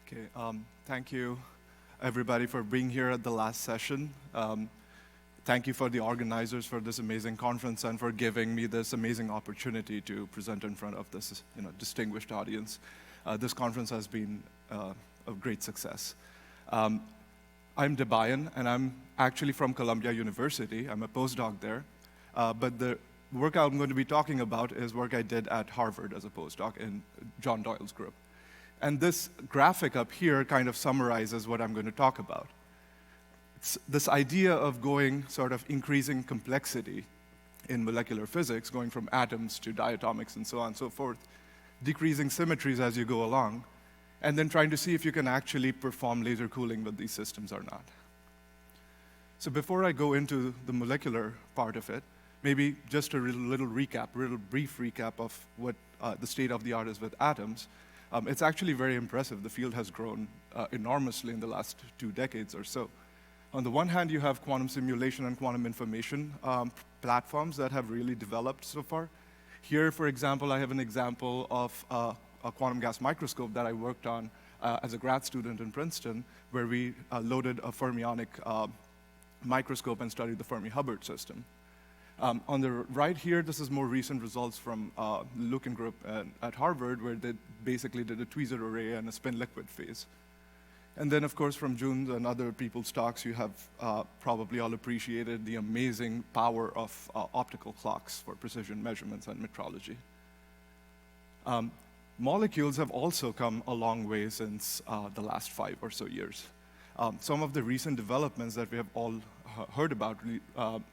Okay, thank you, everybody, for being here at the last session. Thank you for the organizers for this amazing conference and for giving me this amazing opportunity to present in front of this distinguished audience. This conference has been a great success. I'm Debayan, and I'm actually from Columbia University. I'm a postdoc there. But the work I'm going to be talking about is work I did at Harvard as a postdoc in John Doyle's group. And this graphic up here kind of summarizes what I'm going to talk about. It's this idea of going sort of increasing complexity in molecular physics, going from atoms to diatomics and so on and so forth, decreasing symmetries as you go along, and then trying to see if you can actually perform laser cooling with these systems or not. So before I go into the molecular part of it, maybe just a little brief recap of what the state of the art is with atoms. It's actually very impressive. The field has grown enormously in the last 2 decades or so. On the one hand, you have quantum simulation and quantum information platforms that have really developed so far. Here, for example, I have an example of a quantum gas microscope that I worked on as a grad student in Princeton, where we loaded a fermionic microscope and studied the Fermi-Hubbard system. On the right here, this is more recent results from Lucan group at Harvard, where they basically did a tweezer array and a spin liquid phase. And then, of course, from June and other people's talks, you have probably all appreciated the amazing power of optical clocks for precision measurements and metrology. Molecules have also come a long way since the last 5 or so years. Some of the recent developments that we have all heard about,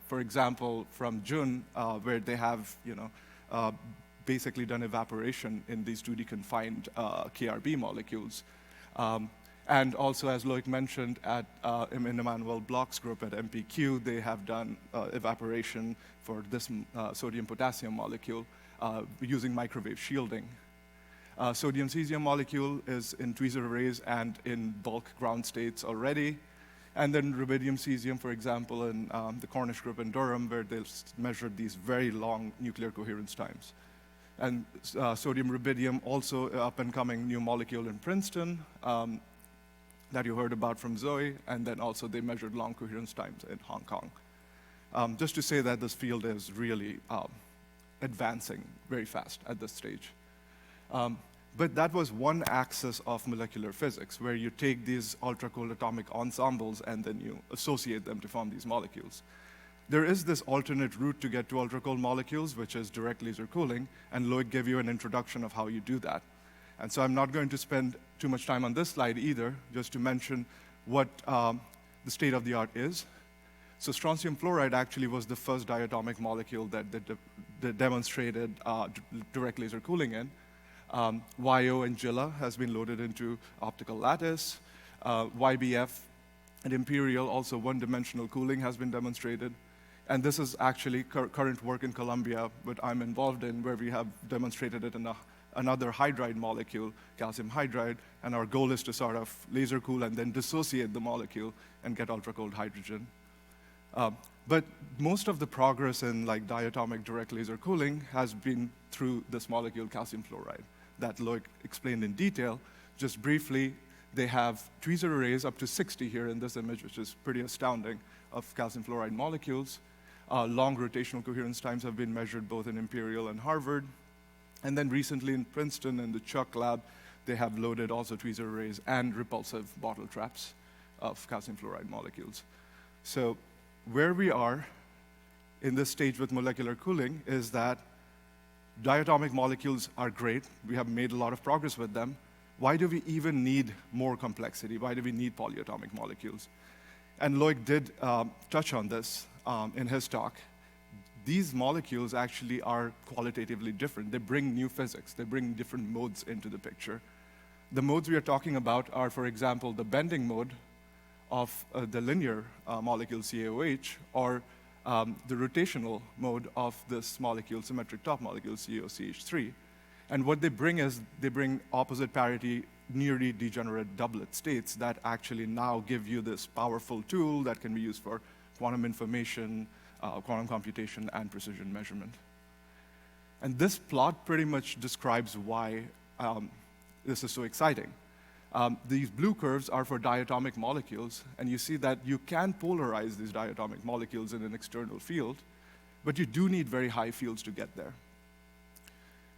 for example, from June, where they have basically done evaporation in these 2D confined KRB molecules. And also, as Loic mentioned, in Emmanuel Bloch's group at MPQ, they have done evaporation for this sodium-potassium molecule using microwave shielding. Sodium cesium molecule is in tweezer arrays and in bulk ground states already. And then rubidium cesium, for example, in the Cornish group in Durham, where they measured these very long nuclear coherence times. And sodium rubidium, also up and coming new molecule in Princeton that you heard about from Zoe, and then also they measured long coherence times in Hong Kong. Just to say that this field is really advancing very fast at this stage. But that was one axis of molecular physics, where you take these ultracold atomic ensembles and then you associate them to form these molecules. There is this alternate route to get to ultracold molecules, which is direct laser cooling, and Loic gave you an introduction of how you do that. And so I'm not going to spend too much time on this slide either, just to mention what the state of the art is. So strontium fluoride actually was the first diatomic molecule that demonstrated direct laser cooling in. YO and GILA has been loaded into optical lattice. YBF and Imperial, also one-dimensional cooling has been demonstrated. And this is actually current work in Columbia, what I'm involved in, where we have demonstrated it in another hydride molecule, calcium hydride, and our goal is to sort of laser cool and then dissociate the molecule and get ultracold hydrogen. But most of the progress in diatomic direct laser cooling has been through this molecule, calcium fluoride, that Loic explained in detail. Just briefly, they have tweezer arrays up to 60 here in this image, which is pretty astounding, of calcium fluoride molecules. Long rotational coherence times have been measured both in Imperial and Harvard. And then recently in Princeton, in the Chuck lab, they have loaded also tweezer arrays and repulsive bottle traps of calcium fluoride molecules. So where we are in this stage with molecular cooling is that diatomic molecules are great. We have made a lot of progress with them. Why do we even need more complexity? Why do we need polyatomic molecules? And Loic did touch on this in his talk. These molecules actually are qualitatively different. They bring new physics. They bring different modes into the picture. The modes we are talking about are, for example, the bending mode of the linear molecule CaOH, or the rotational mode of this molecule, symmetric top molecule CaOCH3. And what they bring is they bring opposite parity, nearly degenerate doublet states that actually now give you this powerful tool that can be used for quantum information, quantum computation, and precision measurement. And this plot pretty much describes why this is so exciting. These blue curves are for diatomic molecules, and you see that you can polarize these diatomic molecules in an external field, but you do need very high fields to get there.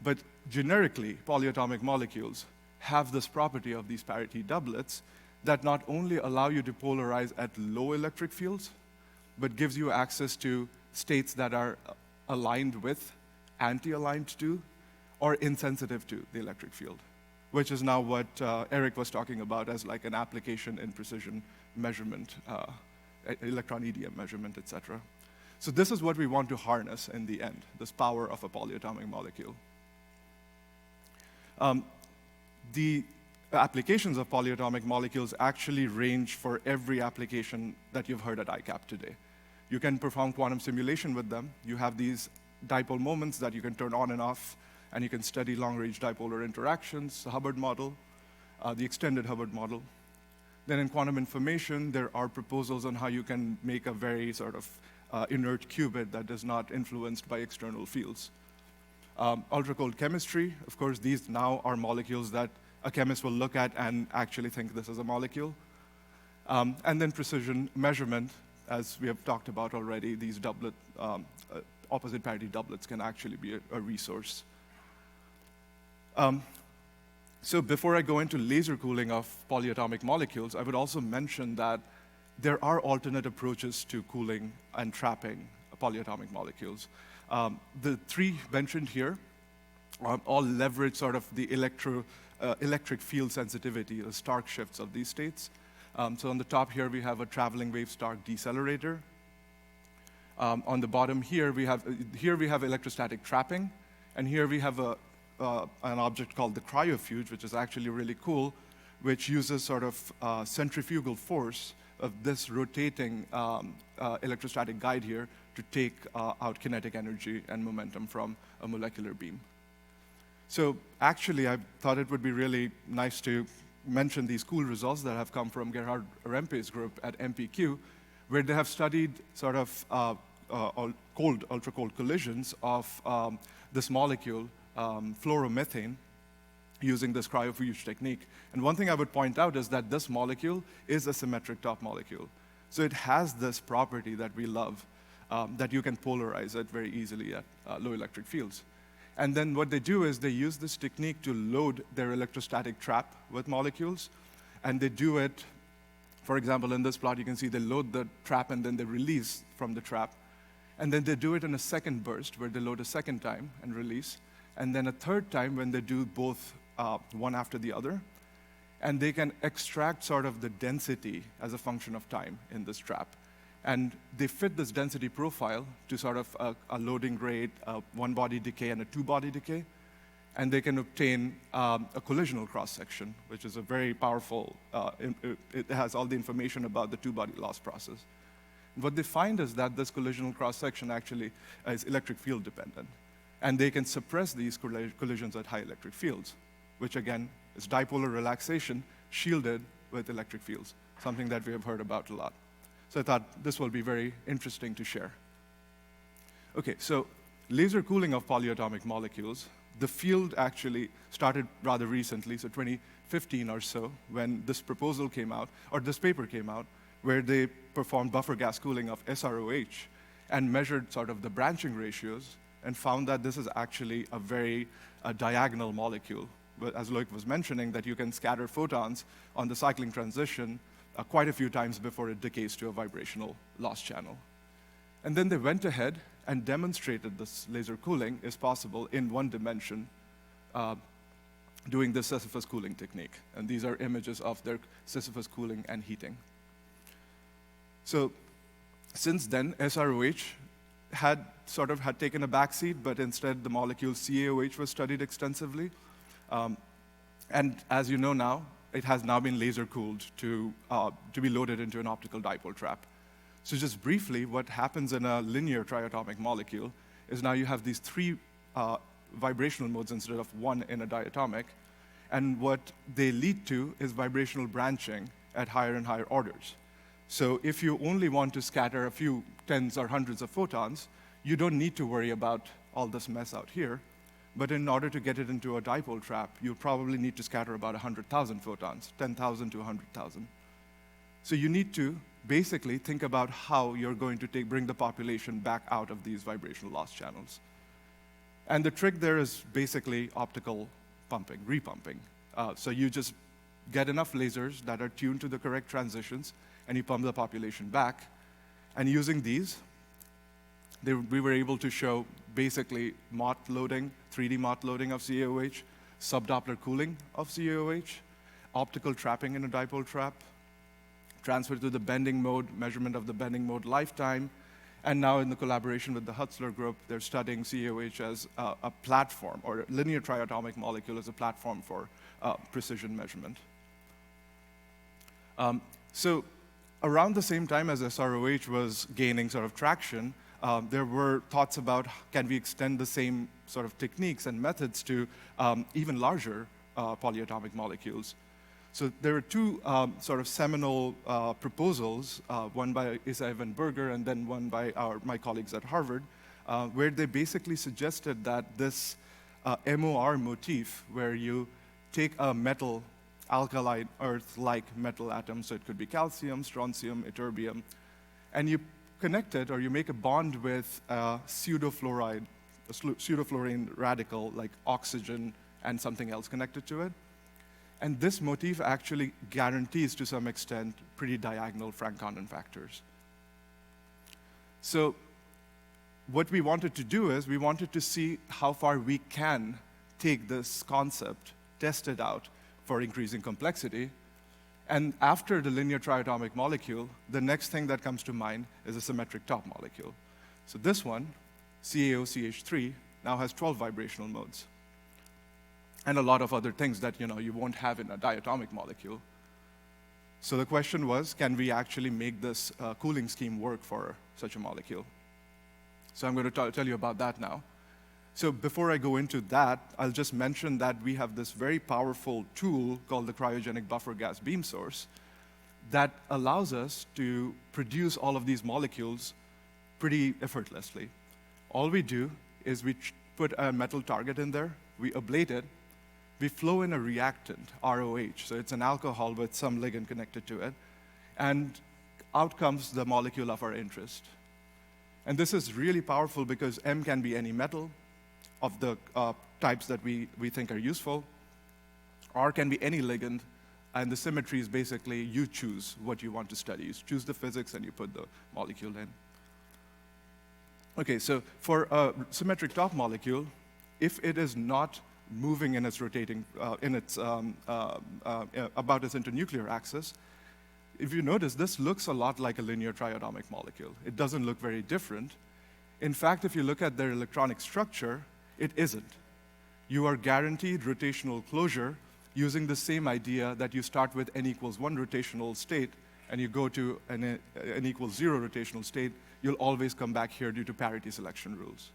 But generically, polyatomic molecules have this property of these parity doublets that not only allow you to polarize at low electric fields, but gives you access to states that are aligned with, anti-aligned to, or insensitive to the electric field, which is now what Eric was talking about as like an application in precision measurement, electron EDM measurement, et cetera. So this is what we want to harness in the end, this power of a polyatomic molecule. The applications of polyatomic molecules actually range for every application that you've heard at ICAP today. You can perform quantum simulation with them. You have these dipole moments that you can turn on and off, and you can study long-range dipolar interactions, the Hubbard model, the extended Hubbard model. Then in quantum information, there are proposals on how you can make a very sort of inert qubit that is not influenced by external fields. Ultracold chemistry, of course, these now are molecules that a chemist will look at and actually think this is a molecule. And then precision measurement, as we have talked about already, these doublet, opposite parity doublets can actually be a resource. So before I go into laser cooling of polyatomic molecules, I would also mention that there are alternate approaches to cooling and trapping polyatomic molecules. The three mentioned here all leverage sort of the electric field sensitivity, the Stark shifts of these states. So on the top here, we have a traveling wave Stark decelerator. On the bottom here, we have electrostatic trapping, and here we have an object called the cryofuge, which is actually really cool, which uses sort of centrifugal force of this rotating electrostatic guide here to take out kinetic energy and momentum from a molecular beam. So actually, I thought it would be really nice to mention these cool results that have come from Gerhard Rempe's group at MPQ, where they have studied sort of ultra-cold collisions of this molecule, fluoromethane, using this cryofuge technique. And one thing I would point out is that this molecule is a symmetric top molecule. So it has this property that we love, that you can polarize it very easily at low electric fields. And then what they do is they use this technique to load their electrostatic trap with molecules. And they do it, for example, in this plot, you can see they load the trap and then they release from the trap. And then they do it in a second burst, where they load a second time and release. And then a third time when they do both one after the other. And they can extract sort of the density as a function of time in this trap. And they fit this density profile to sort of a loading rate, a one-body decay, and a two-body decay. And they can obtain a collisional cross-section, which is a very powerful, it has all the information about the two-body loss process. And what they find is that this collisional cross-section actually is electric field dependent. And they can suppress these collisions at high electric fields, which again is dipolar relaxation shielded with electric fields, something that we have heard about a lot. So I thought this will be very interesting to share. Okay, so laser cooling of polyatomic molecules, the field actually started rather recently, so 2015 or so, when this proposal came out, or this paper came out, where they performed buffer gas cooling of SROH and measured sort of the branching ratios and found that this is actually a very diagonal molecule. But as Loic was mentioning, that you can scatter photons on the cycling transition quite a few times before it decays to a vibrational loss channel. And then they went ahead and demonstrated this laser cooling is possible in one dimension doing the Sisyphus cooling technique. And these are images of their Sisyphus cooling and heating. So since then, SROH had taken a backseat, but instead the molecule CaOH was studied extensively. And as you know now, it has now been laser cooled to be loaded into an optical dipole trap. So just briefly, what happens in a linear triatomic molecule is now you have these three vibrational modes instead of one in a diatomic. And what they lead to is vibrational branching at higher and higher orders. So if you only want to scatter a few tens or hundreds of photons, you don't need to worry about all this mess out here. but in order to get it into a dipole trap, you'll probably need to scatter about 100,000 photons, 10,000 to 100,000. So you need to basically think about how you're going to bring the population back out of these vibrational loss channels. And the trick there is basically optical pumping, repumping. So you just get enough lasers that are tuned to the correct transitions, and you pump the population back. And using these, we were able to show basically Mott loading, 3D Mott loading of CAOH, subdoppler cooling of CAOH, optical trapping in a dipole trap, transfer to the bending mode, measurement of the bending mode lifetime, and now in the collaboration with the Hutzler group, they're studying CAOH as a platform, or a linear triatomic molecule as a platform for precision measurement. So around the same time as SROH was gaining sort of traction, there were thoughts about can we extend the same sort of techniques and methods to even larger polyatomic molecules. So there are two sort of seminal proposals, one by Isa Evan Berger and then one by my colleagues at Harvard, where they basically suggested that this MOR motif, where you take a metal, alkaline earth-like metal atom, so it could be calcium, strontium, ytterbium, and you connect it, or you make a bond with a pseudofluoride, a pseudofluorine radical, like oxygen and something else connected to it. And this motif actually guarantees, to some extent, pretty diagonal Frank-Condon factors. So what we wanted to do is we wanted to see how far we can take this concept, test it out for increasing complexity. And after the linear triatomic molecule, the next thing that comes to mind is a symmetric top molecule. So this one, CaOCH3, now has 12 vibrational modes, and a lot of other things that you won't have in a diatomic molecule. So the question was, can we actually make this cooling scheme work for such a molecule? So I'm going to tell you about that now. So before I go into that, I'll just mention that we have this very powerful tool called the cryogenic buffer gas beam source that allows us to produce all of these molecules pretty effortlessly. All we do is we put a metal target in there, we ablate it, we flow in a reactant, ROH, so it's an alcohol with some ligand connected to it, and out comes the molecule of our interest. And this is really powerful because M can be any metal of the types that we think are useful. R can be any ligand, and the symmetry is basically you choose what you want to study. You choose the physics and you put the molecule in. Okay, so for a symmetric top molecule, if it is not moving in its rotating, about its internuclear axis, if you notice, this looks a lot like a linear triatomic molecule. It doesn't look very different. In fact, if you look at their electronic structure, it isn't. You are guaranteed rotational closure using the same idea that you start with n equals 1 rotational state and you go to an equals 0 rotational state, you'll always come back here due to parity selection rules.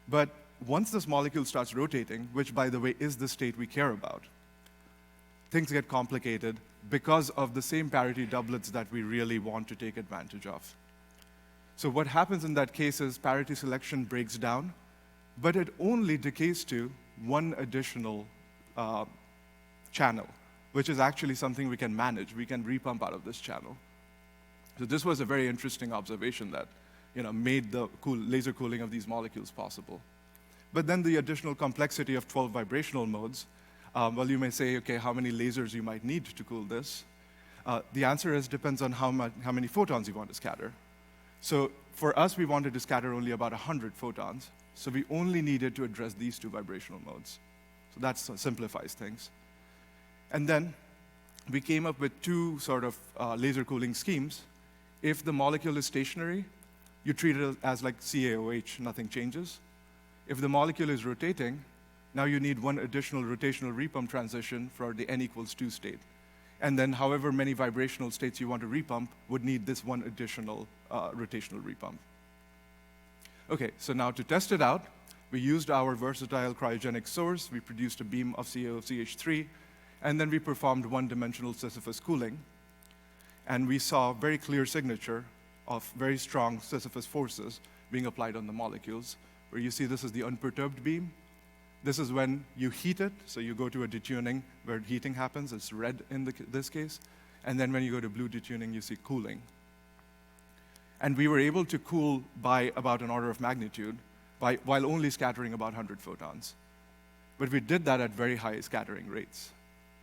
But once this molecule starts rotating, which by the way is the state we care about, things get complicated because of the same parity doublets that we really want to take advantage of. So what happens in that case is parity selection breaks down, but it only decays to one additional channel, which is actually something we can manage. We can repump out of this channel. So this was a very interesting observation that made the laser cooling of these molecules possible. But then the additional complexity of 12 vibrational modes, well, you may say, okay, how many lasers you might need to cool this? The answer is depends on how many photons you want to scatter. So for us, we wanted to scatter only about 100 photons. So we only needed to address these two vibrational modes. So that simplifies things. And then we came up with two sort of laser cooling schemes. If the molecule is stationary, you treat it as like CaOH, nothing changes. If the molecule is rotating, now you need one additional rotational repump transition for the n equals 2 state. And then however many vibrational states you want to repump would need this one additional rotational repump. Okay, so now to test it out, we used our versatile cryogenic source. We produced a beam of CaOCH3, and then we performed one-dimensional Sisyphus cooling. And we saw a very clear signature of very strong Sisyphus forces being applied on the molecules, where you see this is the unperturbed beam, This is when you heat it, so you go to a detuning where heating happens. It's red in this case. And then when you go to blue detuning, you see cooling. And we were able to cool by about an order of magnitude while only scattering about 100 photons. But we did that at very high scattering rates.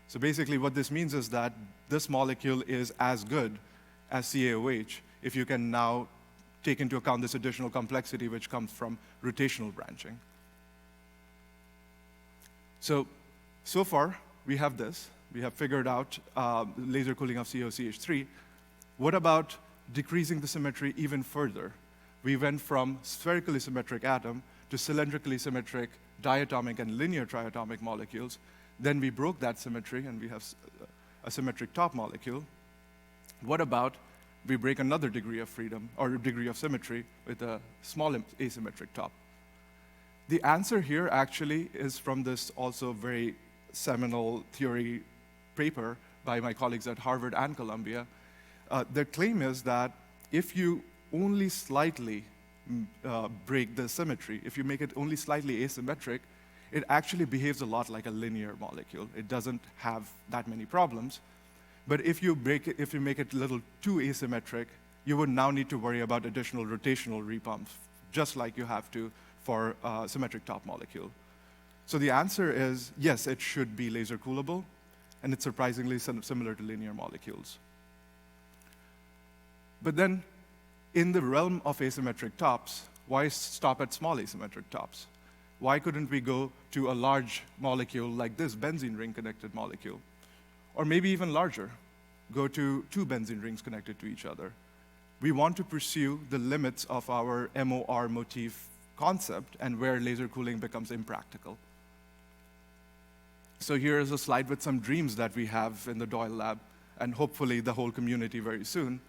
So basically what this means is that this molecule is as good as CaOH if you can now take into account this additional complexity which comes from rotational branching. So far, we have this. We have figured out laser cooling of COCH3. What about decreasing the symmetry even further? We went from spherically symmetric atom to cylindrically symmetric diatomic and linear triatomic molecules. Then we broke that symmetry, and we have a symmetric top molecule. What about we break another degree of freedom, or degree of symmetry, with a small asymmetric top? The answer here actually is from this also very seminal theory paper by my colleagues at Harvard and Columbia. Their claim is that if you only slightly break the symmetry, if you make it only slightly asymmetric, it actually behaves a lot like a linear molecule. It doesn't have that many problems. But if you make it a little too asymmetric, you would now need to worry about additional rotational repumps, just like you have to for a symmetric top molecule. So the answer is, yes, it should be laser coolable, and it's surprisingly similar to linear molecules. But then, in the realm of asymmetric tops, why stop at small asymmetric tops? Why couldn't we go to a large molecule like this benzene ring-connected molecule? Or maybe even larger, go to 2 benzene rings connected to each other. We want to pursue the limits of our MOR motif concept and where laser cooling becomes impractical. So here is a slide with some dreams that we have in the Doyle lab, and hopefully the whole community very soon.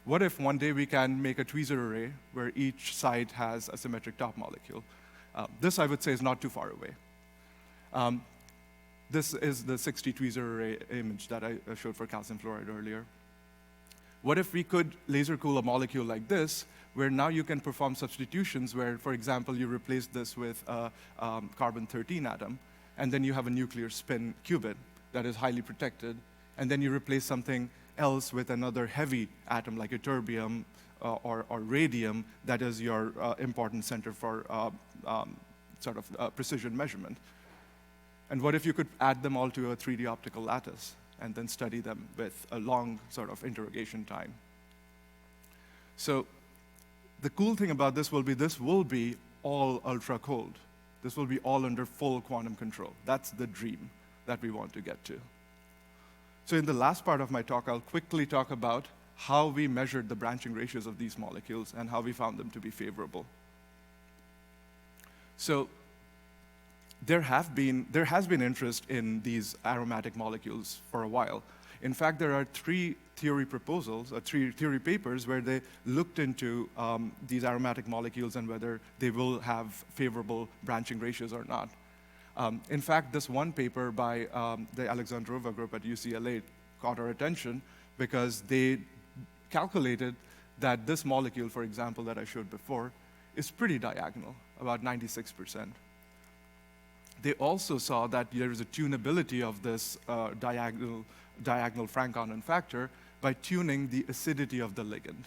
What if one day we can make a tweezer array where each side has a symmetric top molecule? This, I would say, is not too far away. This is the 60 tweezer array image that I showed for calcium fluoride earlier. What if we could laser cool a molecule like this, where now you can perform substitutions where, for example, you replace this with a carbon-13 atom, and then you have a nuclear spin qubit that is highly protected, and then you replace something else with another heavy atom like ytterbium or radium that is your important center for precision measurement. And what if you could add them all to a 3D optical lattice and then study them with a long sort of interrogation time? So the cool thing about this will be all ultra cold. This will be all under full quantum control. That's the dream that we want to get to. So in the last part of my talk, I'll quickly talk about how we measured the branching ratios of these molecules and how we found them to be favorable. So there has been interest in these aromatic molecules for a while. In fact, there are 3 theory proposals, 3 theory papers where they looked into these aromatic molecules and whether they will have favorable branching ratios or not. In fact, this one paper by the Alexandrova group at UCLA caught our attention because they calculated that this molecule, for example, that I showed before, is pretty diagonal, about 96%. They also saw that there is a tunability of this diagonal Frank-Condon factor by tuning the acidity of the ligand.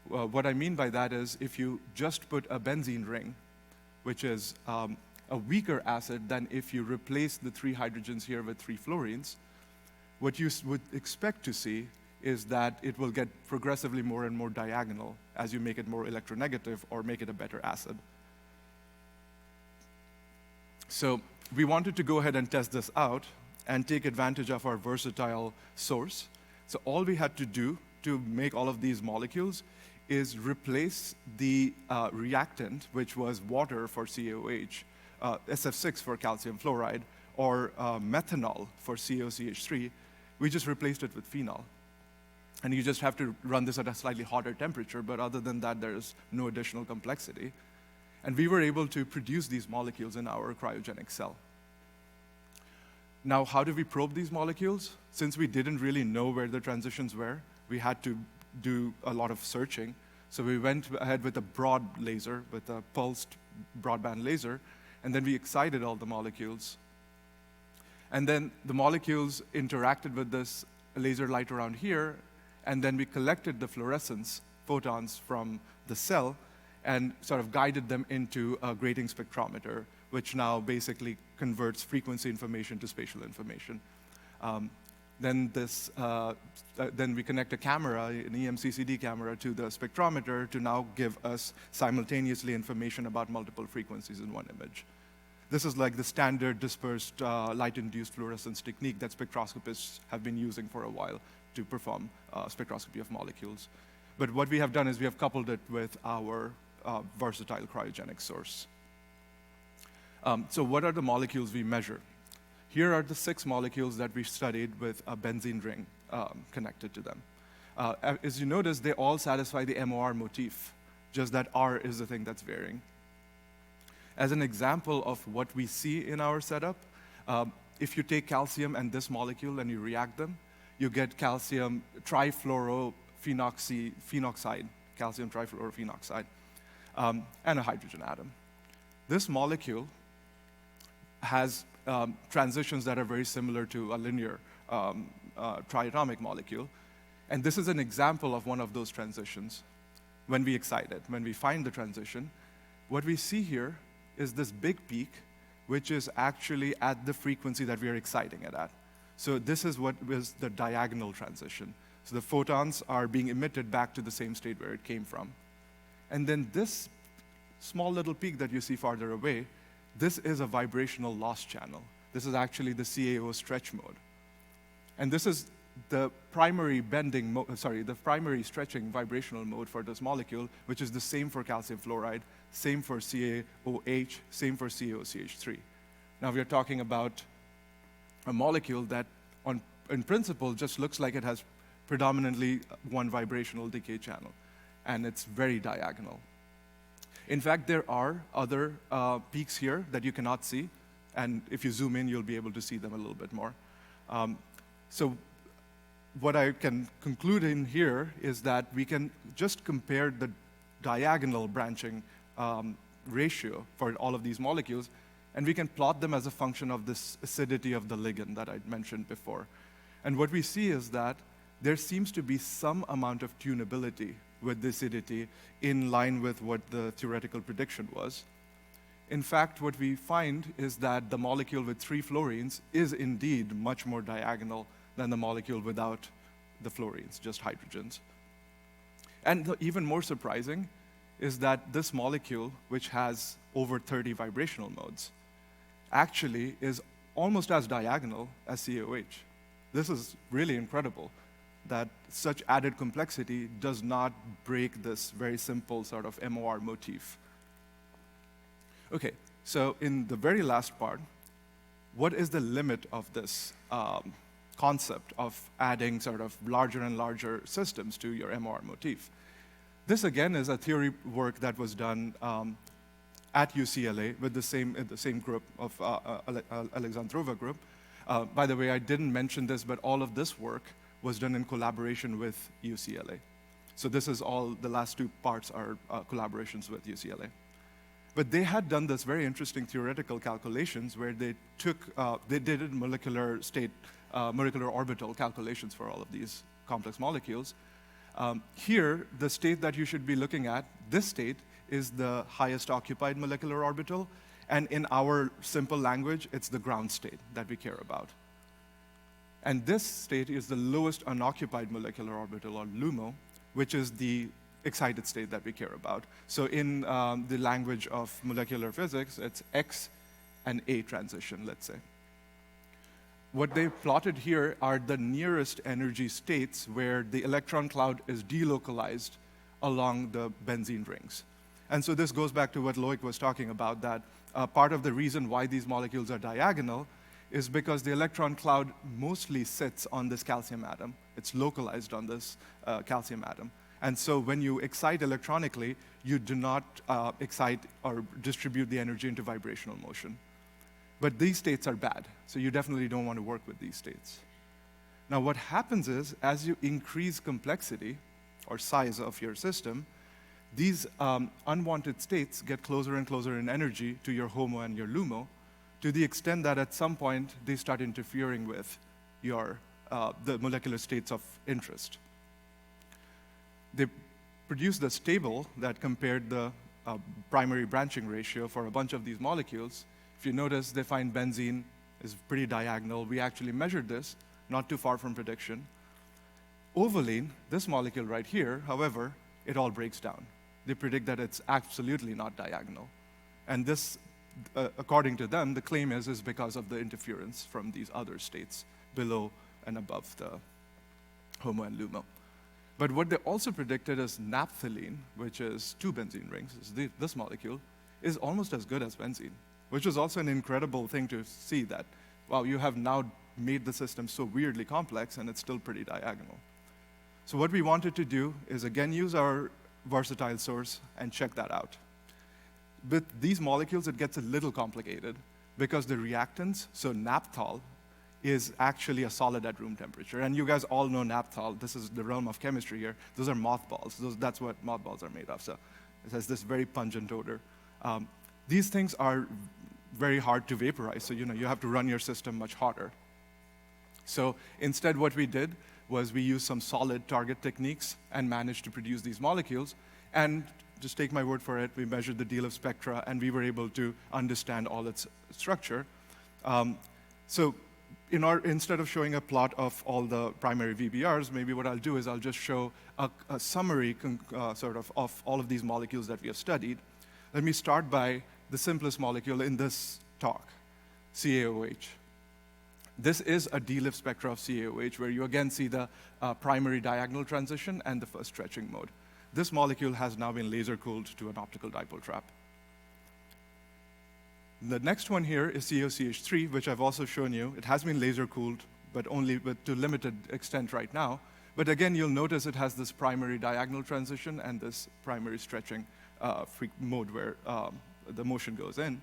What I mean by that is if you just put a benzene ring, which is a weaker acid than if you replace the 3 hydrogens here with 3 fluorines, what you would expect to see is that it will get progressively more and more diagonal as you make it more electronegative or make it a better acid. So we wanted to go ahead and test this out and take advantage of our versatile source. So all we had to do to make all of these molecules is replace the reactant, which was water for CaOH, SF6 for calcium fluoride, or methanol for COCH3. We just replaced it with phenol. And you just have to run this at a slightly hotter temperature, but other than that, there's no additional complexity. And we were able to produce these molecules in our cryogenic cell. Now, how do we probe these molecules? Since we didn't really know where the transitions were, we had to do a lot of searching. So we went ahead with a broad laser, with a pulsed broadband laser, and then we excited all the molecules. And then the molecules interacted with this laser light around here, and then we collected the fluorescence photons from the cell and sort of guided them into a grating spectrometer, which now basically converts frequency information to spatial information. Then we connect a camera, an EMCCD camera, to the spectrometer to now give us simultaneously information about multiple frequencies in one image. This is like the standard dispersed light-induced fluorescence technique that spectroscopists have been using for a while to perform spectroscopy of molecules. But what we have done is we have coupled it with our versatile cryogenic source. So what are the molecules we measure? Here are the 6 molecules that we studied with a benzene ring connected to them. As you notice, they all satisfy the MOR motif, just that R is the thing that's varying. As an example of what we see in our setup, if you take calcium and this molecule and you react them, you get calcium trifluorophenoxide, calcium trifluorophenoxide, and a hydrogen atom. This molecule has transitions that are very similar to a linear triatomic molecule. And this is an example of one of those transitions when we excite it. When we find the transition, what we see here is this big peak, which is actually at the frequency that we are exciting it at. So this is what is the diagonal transition. So the photons are being emitted back to the same state where it came from. And then this small little peak that you see farther away, this is a vibrational loss channel. This is actually the CAO stretch mode. And this is the primary the primary stretching vibrational mode for this molecule, which is the same for calcium fluoride, same for CaOH, same for CaOCH3. Now we are talking about a molecule that in principle just looks like it has predominantly one vibrational decay channel, and it's very diagonal. In fact, there are other peaks here that you cannot see, and if you zoom in, you'll be able to see them a little bit more. So what I can conclude in here is that we can just compare the diagonal branching ratio for all of these molecules, and we can plot them as a function of this acidity of the ligand that I mentioned before. And what we see is that there seems to be some amount of tunability with the acidity in line with what the theoretical prediction was. In fact, what we find is that the molecule with 3 fluorines is indeed much more diagonal than the molecule without the fluorines, just hydrogens. And even more surprising is that this molecule, which has over 30 vibrational modes, actually is almost as diagonal as CaOH. This is really incredible that such added complexity does not break this very simple sort of MOR motif. Okay, so in the very last part, what is the limit of this concept of adding sort of larger and larger systems to your MOR motif? This, again, is a theory work that was done at UCLA with the same group of Alexandrova group. By the way, I didn't mention this, but all of this work was done in collaboration with UCLA. So this is all, the last 2 parts are collaborations with UCLA. But they had done this very interesting theoretical calculations where they did molecular orbital calculations for all of these complex molecules. Here, the state that you should be looking at, this state, is the highest occupied molecular orbital, and in our simple language, it's the ground state that we care about. And this state is the lowest unoccupied molecular orbital, or LUMO, which is the excited state that we care about. So in the language of molecular physics, it's X and A transition, let's say. What they plotted here are the nearest energy states where the electron cloud is delocalized along the benzene rings. And so this goes back to what Loic was talking about, that part of the reason why these molecules are diagonal is because the electron cloud mostly sits on this calcium atom. It's localized on this calcium atom. And so when you excite electronically, you do not excite or distribute the energy into vibrational motion. But these states are bad, so you definitely don't want to work with these states. Now what happens is, as you increase complexity or size of your system, These unwanted states get closer and closer in energy to your HOMO and your LUMO, to the extent that at some point they start interfering with the molecular states of interest. They produced this table that compared the primary branching ratio for a bunch of these molecules. If you notice, they find benzene is pretty diagonal. We actually measured this, not too far from prediction. Ovalene, this molecule right here, however, it all breaks down. They predict that it's absolutely not diagonal. And this, according to them, the claim is because of the interference from these other states below and above the HOMO and LUMO. But what they also predicted is naphthalene, which is 2 benzene rings, this molecule, is almost as good as benzene, which is also an incredible thing to see that, wow, you have now made the system so weirdly complex and it's still pretty diagonal. So what we wanted to do is, again, use our versatile source and check that out. With these molecules, it gets a little complicated because the reactants, so naphthol, is actually a solid at room temperature. And you guys all know naphthol. This is the realm of chemistry here. Those are mothballs. That's what mothballs are made of. So it has this very pungent odor. These things are very hard to vaporize, so you have to run your system much hotter. So instead, what we did was we used some solid target techniques and managed to produce these molecules. And just take my word for it, we measured the deal of spectra, and we were able to understand all its structure. So instead of showing a plot of all the primary VBRs, maybe what I'll do is I'll just show a summary of all of these molecules that we have studied. Let me start by the simplest molecule in this talk, CaOH. This is a D-lift spectra of CaOH, where you again see the primary diagonal transition and the first stretching mode. This molecule has now been laser-cooled to an optical dipole trap. The next one here is CaOCH3, which I've also shown you. It has been laser-cooled, but only to limited extent right now. But again, you'll notice it has this primary diagonal transition and this primary stretching mode where the motion goes in.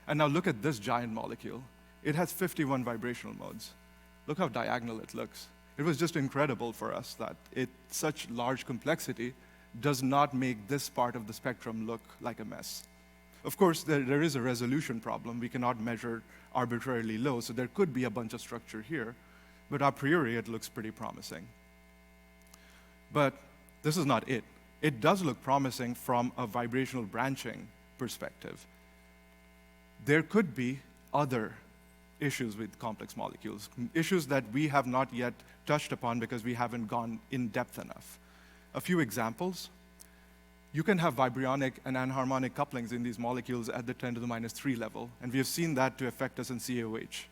And now look at this giant molecule. It has 51 vibrational modes. Look how diagonal it looks. It was just incredible for us that such large complexity does not make this part of the spectrum look like a mess. Of course, there is a resolution problem. We cannot measure arbitrarily low, so there could be a bunch of structure here. But a priori, it looks pretty promising. But this is not it. It does look promising from a vibrational branching perspective. There could be other issues with complex molecules, issues that we have not yet touched upon because we haven't gone in depth enough. A few examples. You can have vibrionic and anharmonic couplings in these molecules at the 10 to the minus 3 level, and we have seen that to affect us in CaOH.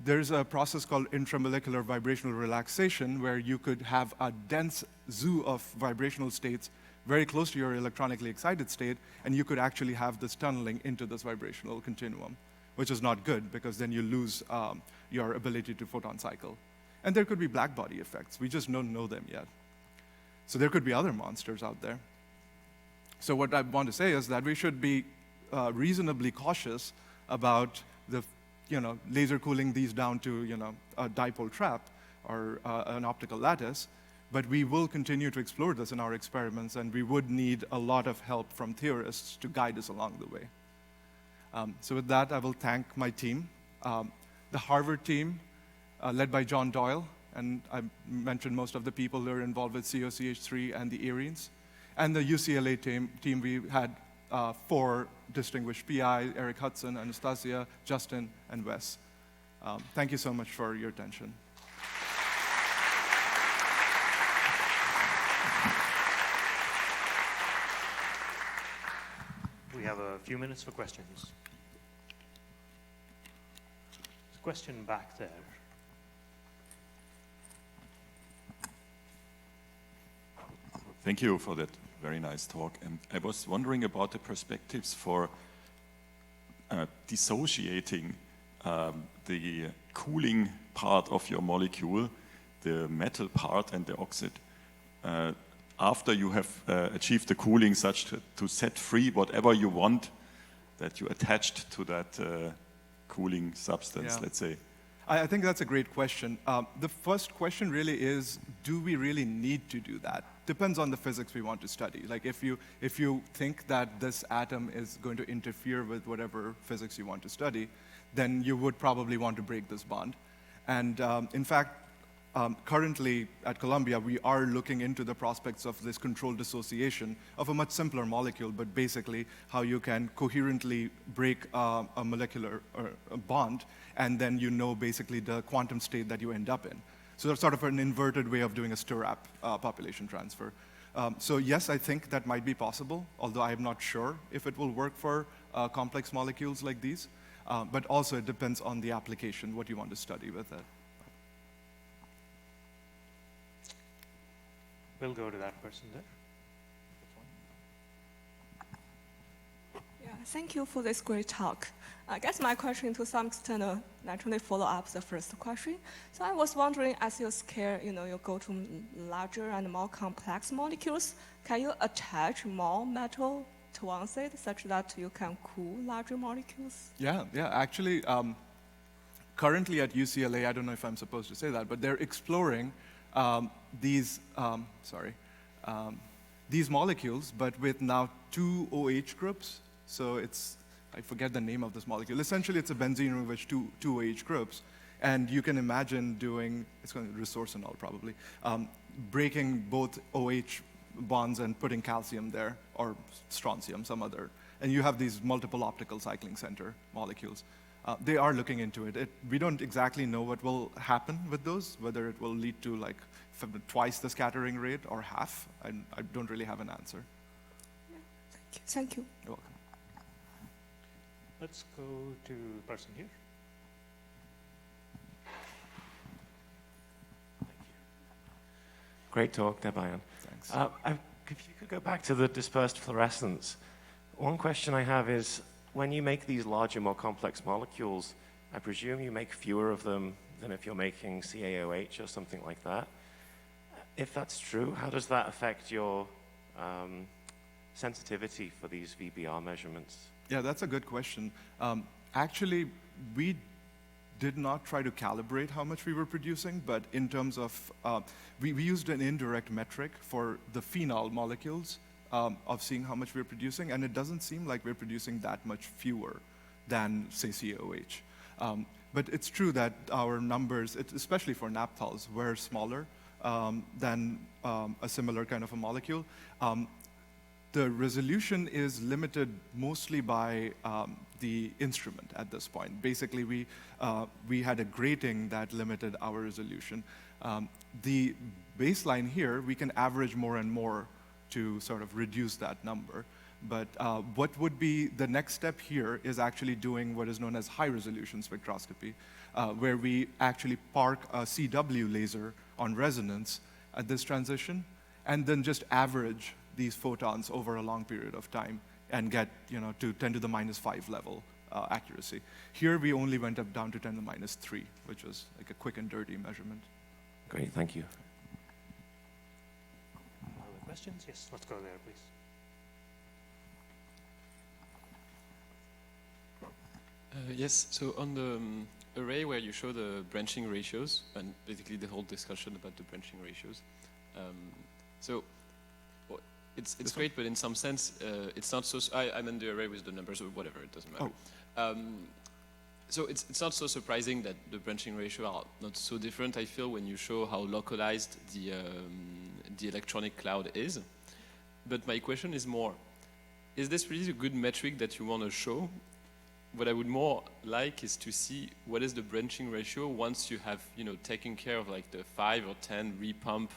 There's a process called intramolecular vibrational relaxation where you could have a dense zoo of vibrational states very close to your electronically excited state, and you could actually have this tunneling into this vibrational continuum, which is not good because then you lose your ability to photon cycle. And there could be black body effects. We just don't know them yet. So there could be other monsters out there. So what I want to say is that we should be reasonably cautious about laser cooling these down to a dipole trap or an optical lattice. But we will continue to explore this in our experiments, and we would need a lot of help from theorists to guide us along the way. So with that, I will thank my team. The Harvard team, led by John Doyle, and I mentioned most of the people who are involved with CaOCH3 and the Arines. And the UCLA team, we had 4 distinguished PIs, Eric Hudson, Anastasia, Justin, and Wes. Thank you so much for your attention. We have a few minutes for questions. There's a question back there. Thank you for that very nice talk. And I was wondering about the perspectives for dissociating the cooling part of your molecule, the metal part and the oxide, after you have achieved the cooling such to set free whatever you want that you attached to that cooling substance, let's say. I think that's a great question. The first question really is, do we really need to do that? Depends on the physics we want to study. Like if you think that this atom is going to interfere with whatever physics you want to study, then you would probably want to break this bond. And in fact, currently at Columbia, we are looking into the prospects of this controlled dissociation of a much simpler molecule, but basically how you can coherently break a molecular a bond, and then you know basically the quantum state that you end up in. So that's sort of an inverted way of doing a stirrup population transfer. So yes, I think that might be possible, although I'm not sure if it will work for complex molecules like these. But also it depends on the application, what you want to study with it. We'll go to that person there. Yeah, thank you for this great talk. I guess my question to some extent naturally follow up the first question. So I was wondering, as you scale, you go to larger and more complex molecules, can you attach more metal to one side such that you can cool larger molecules? Yeah. Actually, currently at UCLA, I don't know if I'm supposed to say that, but they're exploring these molecules, but with now 2 OH groups. So I forget the name of this molecule. Essentially, it's a benzene ring with two OH groups. And you can imagine doing, it's going to resorcinol probably, breaking both OH bonds and putting calcium there, or strontium, some other. And you have these multiple optical cycling center molecules. They are looking into it. We don't exactly know what will happen with those, whether it will lead to like twice the scattering rate or half. I don't really have an answer. Yeah, thank you. You're welcome. Let's go to the person here. Great talk, Debayan. Thanks. If you could go back to the dispersed fluorescence, one question I have is, when you make these larger, more complex molecules, I presume you make fewer of them than if you're making CaOH or something like that. If that's true, how does that affect your sensitivity for these VBR measurements? Yeah, that's a good question. Actually, we did not try to calibrate how much we were producing, but in terms of, we used an indirect metric for the phenol molecules of seeing how much we're producing, and it doesn't seem like we're producing that much fewer than, say, CaOH. But it's true that our numbers, especially for naphthals, were smaller than a similar kind of a molecule. The resolution is limited mostly by the instrument at this point. Basically, we had a grating that limited our resolution. The baseline here, we can average more and more to sort of reduce that number. But what would be the next step here is actually doing what is known as high-resolution spectroscopy, where we actually park a CW laser on resonance at this transition, and then just average these photons over a long period of time and get to 10 to the minus 5 level accuracy. Here we only went up down to 10 to the minus 3, which was like a quick and dirty measurement. Great, thank you. Other questions? Yes, let's go there, please. Yes, so on the array where you show the branching ratios, and basically the whole discussion about the branching ratios, it's great, but in some sense, it's not so. I'm in the array with the numbers or whatever. It doesn't matter. Oh. So it's not so surprising that the branching ratio are not so different. I feel when you show how localized the electronic cloud is. But my question is more: is this really a good metric that you want to show? What I would more like is to see what is the branching ratio once you have taken care of like the 5 or 10 repump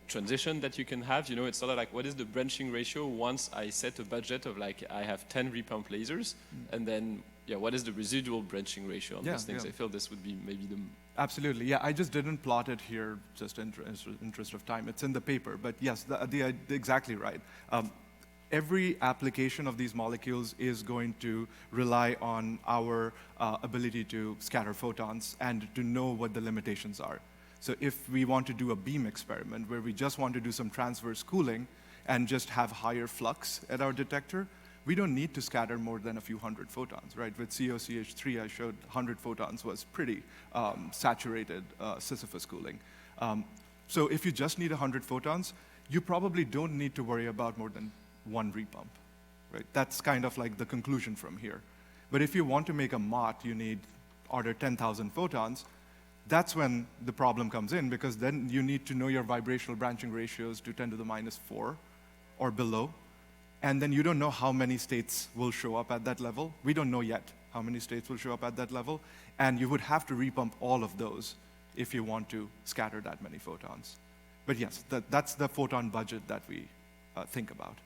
transition that you can have. It's sort of like, what is the branching ratio once I set a budget of like I have 10 repump lasers, and then what is the residual branching ratio on these things? I feel this would be maybe the... Absolutely, yeah. I just didn't plot it here, just in interest of time. It's in the paper, but yes, exactly right. Every application of these molecules is going to rely on our ability to scatter photons and to know what the limitations are. So if we want to do a beam experiment where we just want to do some transverse cooling and just have higher flux at our detector, we don't need to scatter more than a few hundred photons, right? With COCH3, I showed 100 photons was pretty saturated Sisyphus cooling. So if you just need 100 photons, you probably don't need to worry about more than one repump, right? That's kind of like the conclusion from here. But if you want to make a MOT, you need order 10,000 photons. That's when the problem comes in, because then you need to know your vibrational branching ratios to 10 to the minus 4 or below. And then you don't know how many states will show up at that level. We don't know yet how many states will show up at that level. And you would have to repump all of those if you want to scatter that many photons. But yes, that's the photon budget that we think about.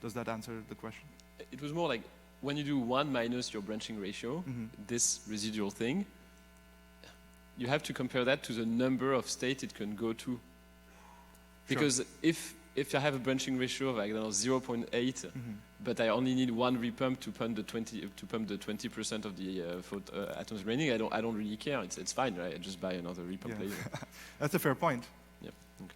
Does that answer the question? It was more like when you do 1 minus your branching ratio, this residual thing, you have to compare that to the number of states it can go to. Because if I have a branching ratio of, I don't know, 0.8, but I only need one repump to pump the 20% of the atoms remaining, I don't really care. It's fine, right? I just buy another repump later. That's a fair point. Yeah. Okay.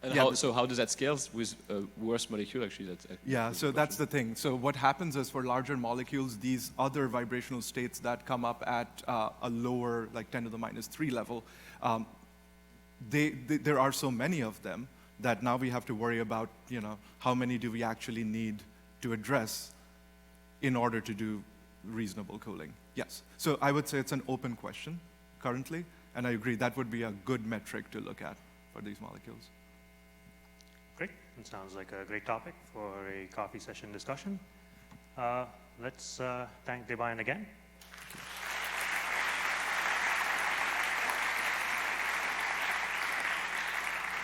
And how does that scale with a worse molecule, actually? Yeah, so that's the thing. So what happens is for larger molecules, these other vibrational states that come up at a lower, like 10 to the minus 3 level, there are so many of them that now we have to worry about, how many do we actually need to address in order to do reasonable cooling. Yes. So I would say it's an open question currently, and I agree that would be a good metric to look at for these molecules. Great. It sounds like a great topic for a coffee session discussion. Let's thank Debayan again.